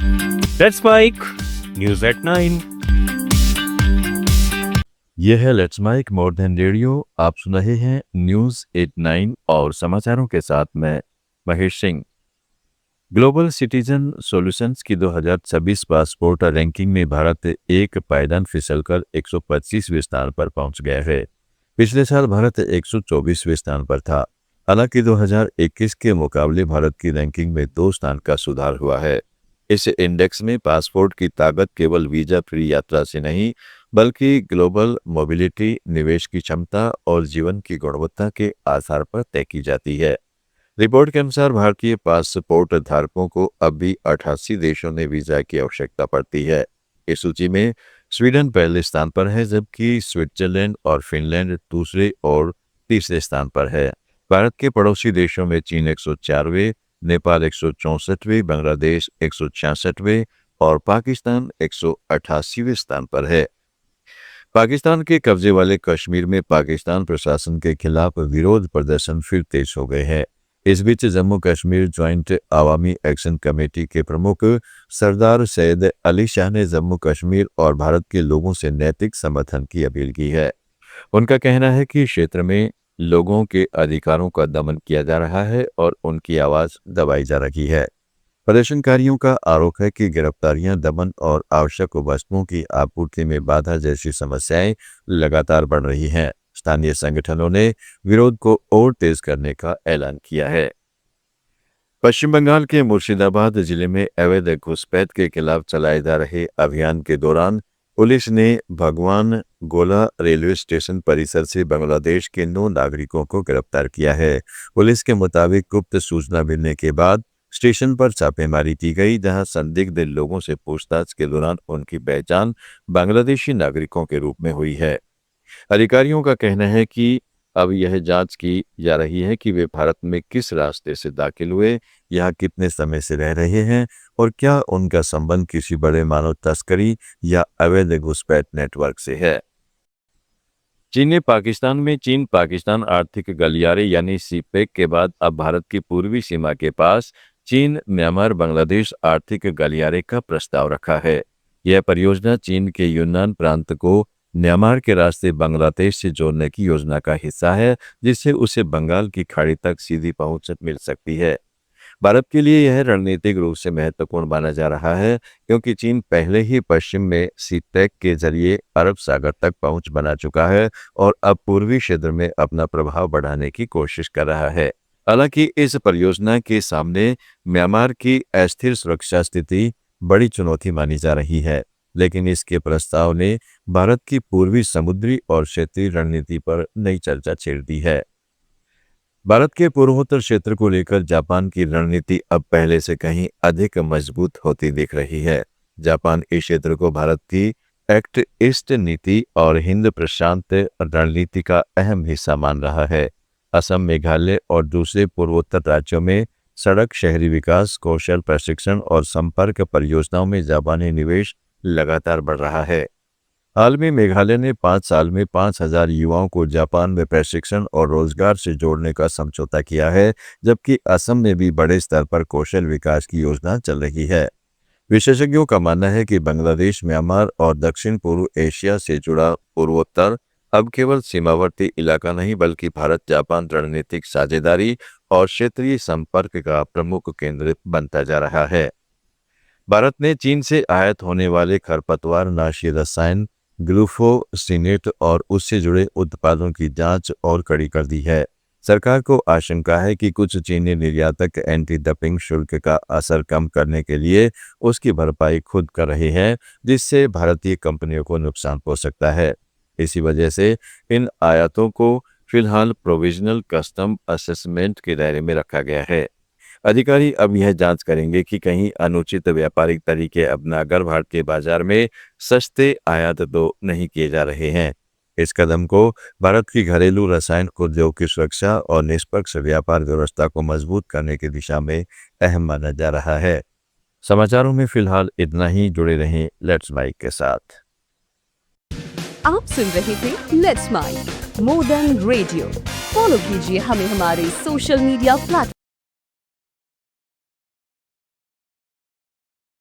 Let's mic news at 9। यह है let's mic more than radio. आप सुन रहे हैं न्यूज 89 और समाचारों के साथ मैं Mahesh Singh. Global citizen solutions की 2026 पासपोर्ट रैंकिंग में भारत एक पायदान फिसलकर 125वें स्थान पर पहुंच गया है। पिछले साल भारत 124वें स्थान पर था। हालांकि 2021 के मुकाबले भारत की रैंकिंग में 2 स्थान का सुधार हुआ है। इस इंडेक्स में पासपोर्ट की ताकत केवल वीजा फ्री यात्रा से नहीं बल्कि ग्लोबल मोबिलिटी, निवेश की क्षमता और जीवन की गुणवत्ता के आधार पर तय की जाती है। रिपोर्ट के अनुसार भारतीय पासपोर्ट धारकों को अब भी 88 देशों में वीजा की आवश्यकता पड़ती है। इस सूची में स्वीडन पहले स्थान पर है, जबकि स्विट्जरलैंड और फिनलैंड दूसरे और तीसरे स्थान पर है। भारत के पड़ोसी देशों में चीन 104वें, नेपाल 164वें, बांग्लादेश 166वें और पाकिस्तान 188वें स्थान पर है। पाकिस्तान के कब्जे वाले कश्मीर में पाकिस्तान प्रशासन के खिलाफ विरोध प्रदर्शन फिर तेज हो गए हैं। इस बीच जम्मू कश्मीर ज्वाइंट अवामी एक्शन कमेटी के प्रमुख सरदार सैयद अली शाह ने जम्मू कश्मीर और भारत के लोगों से नैतिक समर्थन की अपील की है। उनका कहना है कि क्षेत्र में लोगों के अधिकारों का दमन किया जा रहा है और उनकी आवाज दबाई जा रही है। प्रदर्शनकारियों का आरोप है कि गिरफ्तारियां, दमन और आवश्यक वस्तुओं की आपूर्ति में बाधा जैसी समस्याएं लगातार बढ़ रही हैं। स्थानीय संगठनों ने विरोध को और तेज करने का ऐलान किया है। पश्चिम बंगाल के मुर्शिदाबाद जिले में अवैध घुसपैठ के खिलाफ चलाए जा रहे अभियान के दौरान पुलिस ने भगवान गोला रेलवे स्टेशन परिसर से बांग्लादेश के 9 नागरिकों को गिरफ्तार किया है। पुलिस के मुताबिक गुप्त सूचना मिलने के बाद स्टेशन पर छापेमारी की गई, जहां संदिग्ध लोगों से पूछताछ के दौरान उनकी पहचान बांग्लादेशी नागरिकों के रूप में हुई है। अधिकारियों का कहना है कि अब यह जांच की जा रही है कि वे भारत में किस रास्ते से दाखिल हुए, यहाँ कितने समय से रह रहे हैं और क्या उनका संबंध किसी बड़े मानव तस्करी या अवैध घुसपैठ नेटवर्क से है। चीन पाकिस्तान आर्थिक गलियारे यानी सीपेक के बाद अब भारत की पूर्वी सीमा के पास चीन, म्यांमार, बांग्लादेश आर्थिक गलियारे का प्रस्ताव रखा है। यह परियोजना चीन के यूनान प्रांत को म्यांमार के रास्ते बांग्लादेश से जोड़ने की योजना का हिस्सा है, जिससे उसे बंगाल की खाड़ी तक सीधी पहुंच मिल सकती है। भारत के लिए यह रणनीतिक रूप से महत्वपूर्ण माना जा रहा है, क्योंकि चीन पहले ही पश्चिम में सीपेक के जरिए अरब सागर तक पहुंच बना चुका है और अब पूर्वी क्षेत्र में अपना प्रभाव बढ़ाने की कोशिश कर रहा है। हालांकि इस परियोजना के सामने म्यांमार की अस्थिर सुरक्षा स्थिति बड़ी चुनौती मानी जा रही है, लेकिन इसके प्रस्ताव ने भारत की पूर्वी समुद्री और क्षेत्रीय रणनीति पर नई चर्चा छेड़ दी है। भारत के पूर्वोत्तर क्षेत्र को लेकर जापान की रणनीति अब पहले से कहीं अधिक मजबूत होती दिख रही है। जापान इस क्षेत्र को भारत की एक्ट ईस्ट नीति और हिंद प्रशांत रणनीति का अहम हिस्सा मान रहा है। असम, मेघालय और दूसरे पूर्वोत्तर राज्यों में सड़क, शहरी विकास, कौशल प्रशिक्षण और संपर्क परियोजनाओं में जापानी निवेश लगातार बढ़ रहा है। हाल में मेघालय ने 5 साल में 5,000 युवाओं को जापान में प्रशिक्षण और रोजगार से जोड़ने का समझौता किया है, जबकि असम में भी बड़े स्तर पर कौशल विकास की योजना चल रही है। विशेषज्ञों का मानना है कि बांग्लादेश, म्यांमार और दक्षिण पूर्व एशिया से जुड़ा पूर्वोत्तर अब केवल सीमावर्ती इलाका नहीं बल्कि भारत-जापान रणनीतिक साझेदारी और क्षेत्रीय संपर्क का प्रमुख केंद्र बनता जा रहा है। भारत ने चीन से आयात होने वाले खरपतवार नाशी रसायन, ग्लूफोसिनेट और उससे जुड़े उत्पादों की जांच और कड़ी कर दी है। सरकार को आशंका है कि कुछ चीनी निर्यातक एंटी डंपिंग शुल्क का असर कम करने के लिए उसकी भरपाई खुद कर रहे हैं, जिससे भारतीय कंपनियों को नुकसान पहुंच सकता है। इसी वजह से इन आयातों को फिलहाल प्रोविजनल कस्टम असेसमेंट के दायरे में रखा गया है। अधिकारी अब यह जांच करेंगे कि कहीं अनुचित व्यापारिक तरीके अपनाकर भारतीय बाजार में सस्ते आयात तो नहीं किए जा रहे हैं। इस कदम को भारत की घरेलू रसायन उद्योग की सुरक्षा और निष्पक्ष व्यापार व्यवस्था को मजबूत करने की दिशा में अहम माना जा रहा है। समाचारों में फिलहाल इतना ही। जुड़े रहें लेट्स माइक के साथ। आप सुन रहे थे let's mic more than radio. Follow कीजिए हमें हमारे सोशल मीडिया प्लेटफॉर्म